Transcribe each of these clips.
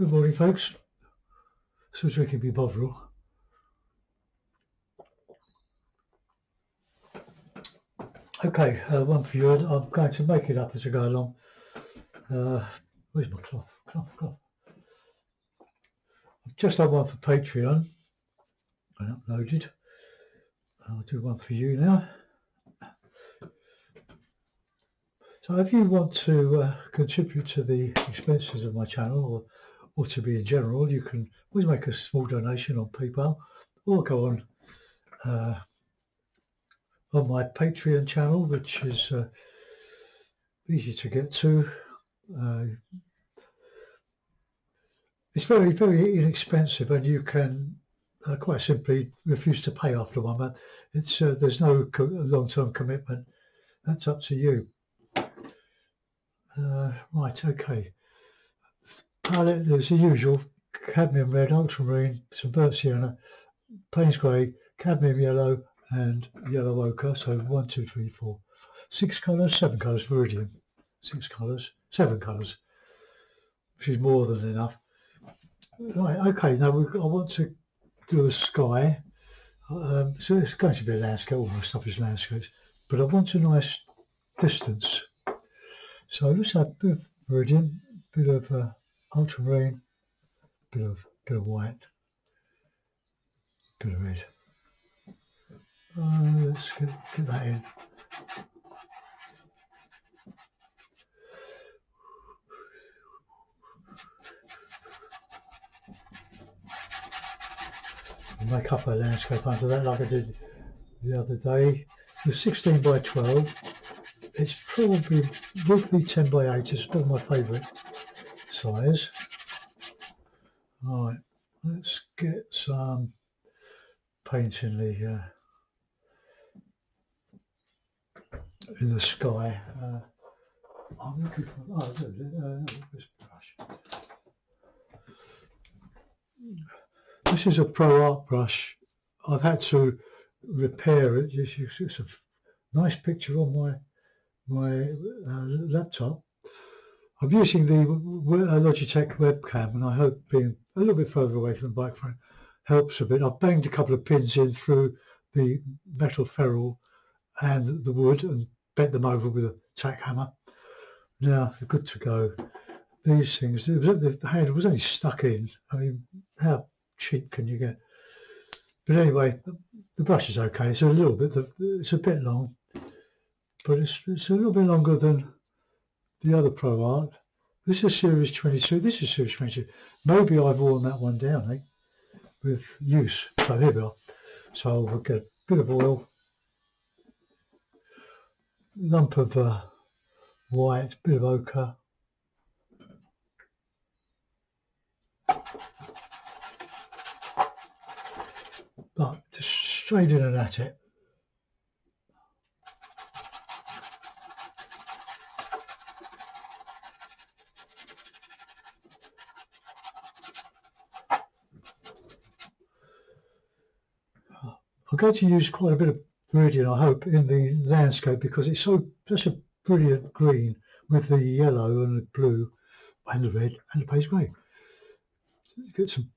Good morning, folks. Still drinking me Bovril. Okay, one for you. I'm going to make it up as I go along. Where's my cloth? Cloth. I've just done one for Patreon and uploaded. I'll do one for you now. So if you want to contribute to the expenses of my channel or to me in general, you can always make a small donation on PayPal or go on my Patreon channel, which is easy to get to. It's very, very inexpensive, and you can quite simply refuse to pay after 1 month. It's there's no long-term commitment. That's up to you. Right, okay. Palette, there's the usual: cadmium red, ultramarine, some burnt sienna, Payne's grey, cadmium yellow, and yellow ochre. So 1, 2, 3, 4, 6 colours, 7 colours, viridian. 6 colours, 7 colours, which is more than enough. Right, okay, now I want to do a sky. So it's going to be a landscape, all my stuff is landscapes, but I want a nice distance. So let's have a bit of viridian, bit of ultramarine, bit of white, bit of red. Let's get that in. I'll make up a landscape under that like I did the other day. The 16 by 12. It's probably would be 10 by 8. It's still my favourite size. Right, let's get some paint in the sky. I'm looking for this brush. This is a Pro Art brush. I've had to repair it. It's a nice picture on my laptop. I'm using the Logitech webcam, and I hope being a little bit further away from the microphone helps a bit. I've banged a couple of pins in through the metal ferrule and the wood and bent them over with a tack hammer. Now they're good to go. These things, the handle was only stuck in. I mean, how cheap can you get? But anyway, the brush is okay. It's a little bit, it's a bit long, but it's a little bit longer than the other Pro Art. This is Series 22. This is Series 22. Maybe I've worn that one down, with use. So here we are. So we'll get a bit of oil, lump of white, bit of ochre. But just straight in and at it. I'm going to use quite a bit of viridian, I hope, in the landscape because it's such a brilliant green with the yellow and the blue and the red and the Payne's grey. Get some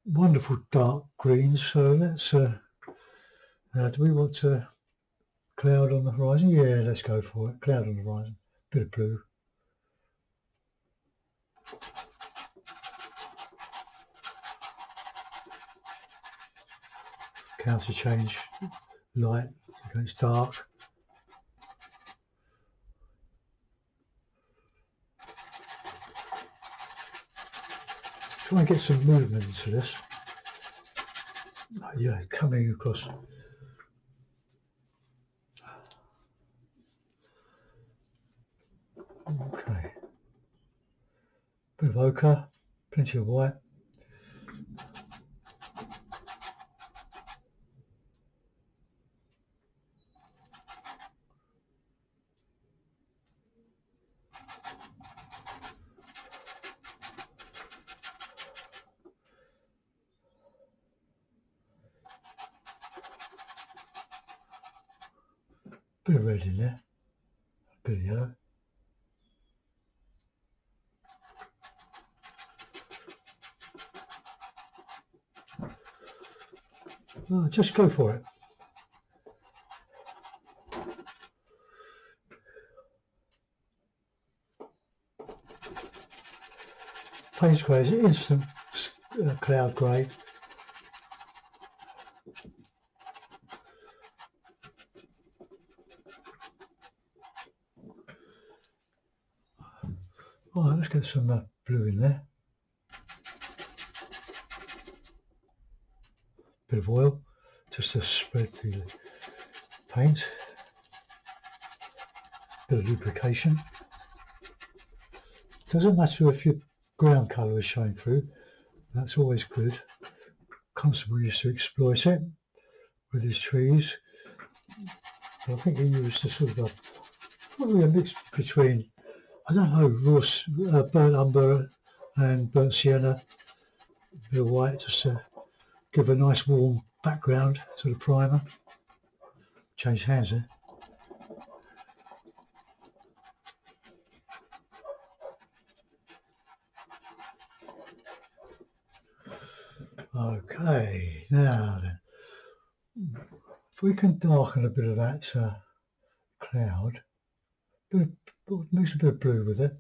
wonderful dark greens. So let's, do we want to cloud on the horizon? Yeah, let's go for it. Cloud on the horizon, bit of blue. Counter change light against dark. Try and get some movement into this. Yeah, coming across. Okay. Bit of ochre, plenty of white. Bit of red in there, a bit of yellow. just go for it. Payne's grey is instant cloud grey. Alright, let's get some blue in there. Bit of oil just to spread the paint. Bit of lubrication. Doesn't matter if your ground colour is showing through, that's always good. Constable used to exploit it with his trees. But I think he used a sort of probably a mix between, I don't know, burnt umber and burnt sienna, a bit of white just to give a nice warm background to the primer. Change hands there. Okay, now then, if we can darken a bit of that cloud, mix a bit of blue with it.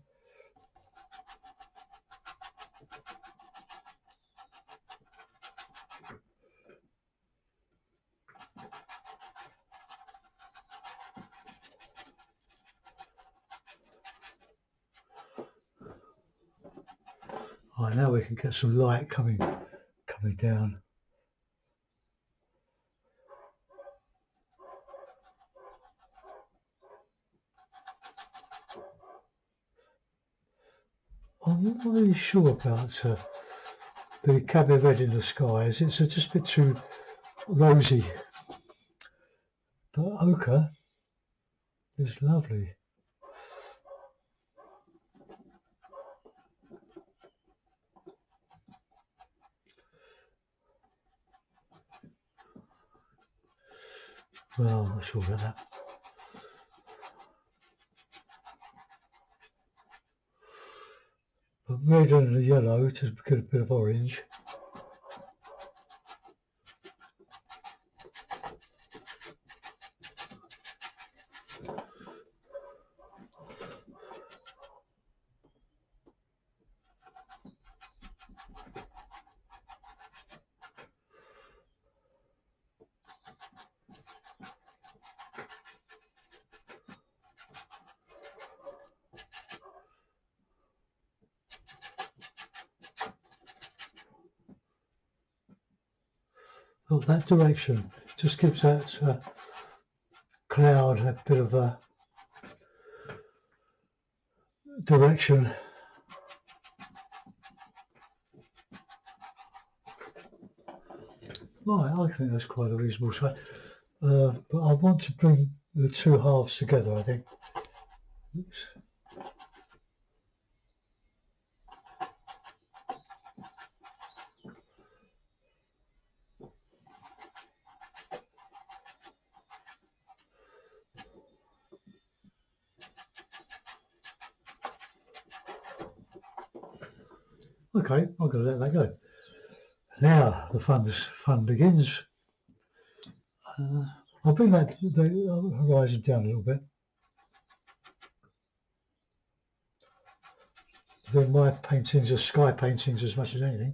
Right, now we can get some light coming down. I'm not really sure about the Cabernet Red in the skies. It's just a bit too rosy. But ochre is lovely. Well, I'm not sure about that. But red and the yellow, just get a bit of orange. Oh, that direction just gives that cloud a bit of a direction. Right, I think that's quite a reasonable size. But I want to bring the two halves together, I think. Oops. Okay, I'm going to let that go. Now the fun begins. I'll bring the horizon down a little bit. Then my paintings are sky paintings as much as anything.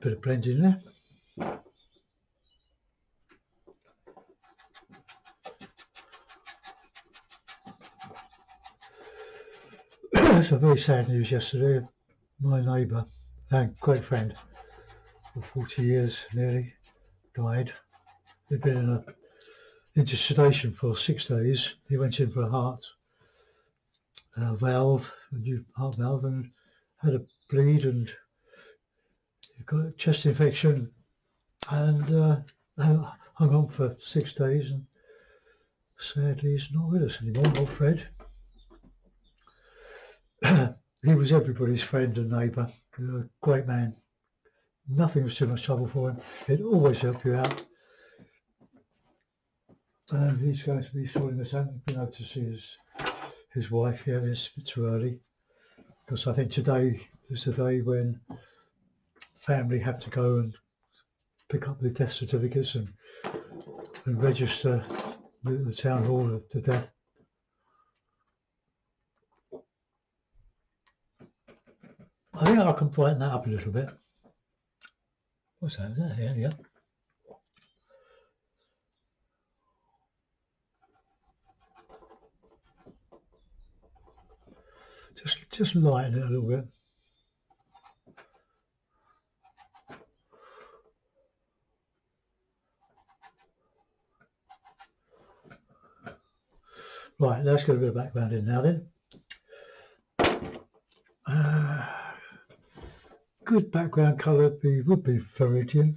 Bit of blend in there. So very sad news yesterday. My neighbour and great friend for 40 years nearly died. He'd been into sedation for 6 days. He went in for a heart valve, a new heart valve, and had a bleed and got a chest infection and hung on for 6 days, and sadly he's not with us anymore, old Fred. He was everybody's friend and neighbour, a great man. Nothing was too much trouble for him. He'd always help you out. And he's going to be sorting us out. Been able to see his wife. Yeah, it's a bit too early. because I think today is the day when family have to go and pick up the death certificates and register the town hall of the death. I think I can brighten that up a little bit. What's that? Is that here? Yeah. Just lighten it a little bit. Right, let's get a bit of background in now then. Good background colour would be Viridian,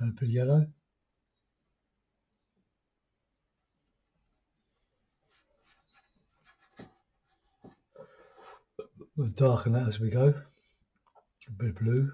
a bit yellow. We'll darken that as we go. A bit of blue.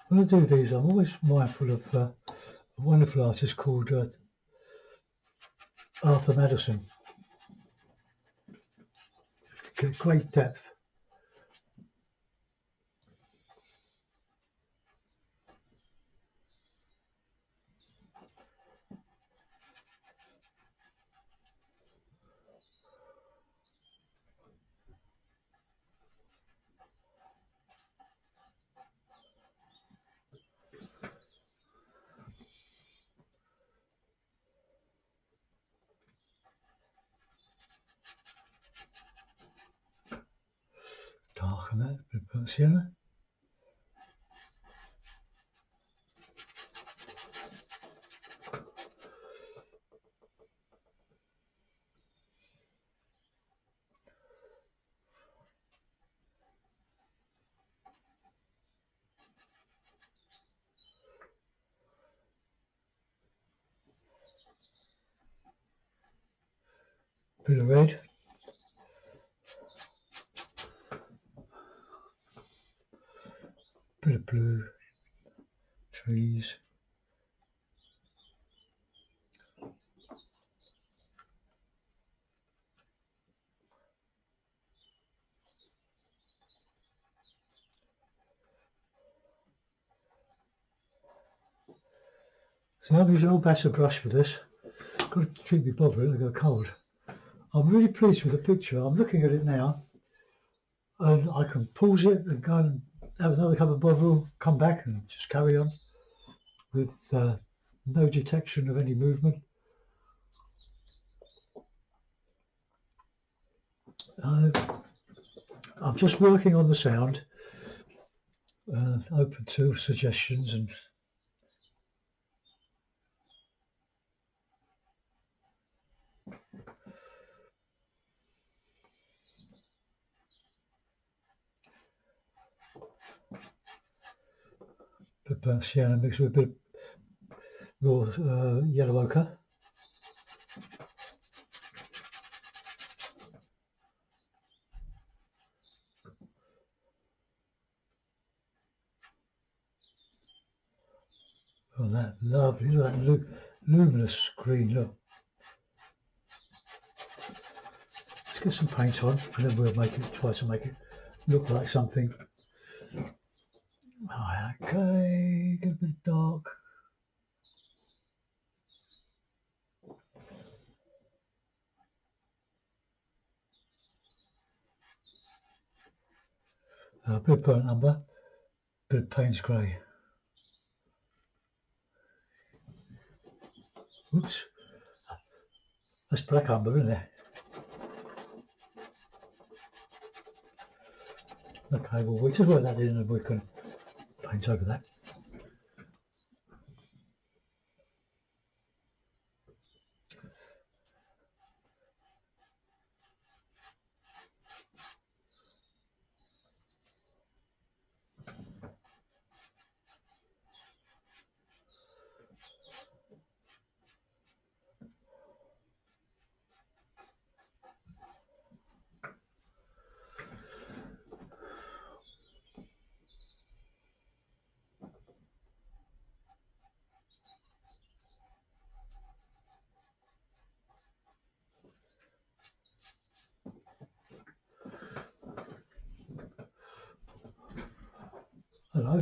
When I do these, I'm always mindful of a wonderful artist called Arthur Madison. Get great depth. Darken that, a bit of burnt sienna. Bit of red. Bit of blue. Trees. So I'm using an old battered brush for this. Got to keep me bothering, I go cold. I'm really pleased with the picture. I'm looking at it now, and I can pause it and go and have another cup of bottle, come back and just carry on with no detection of any movement. I'm just working on the sound, open to suggestions and bit of burnt sienna mixed with a bit of raw yellow ochre. Oh, that lovely, look at that luminous green, look. Let's get some paint on and then we'll try to make it look like something. Okay, get a bit dark. A bit of burnt umber, bit of Payne's grey. Oops, that's black umber, isn't it? Okay, well we'll just work that in and we can paint over that. Hello.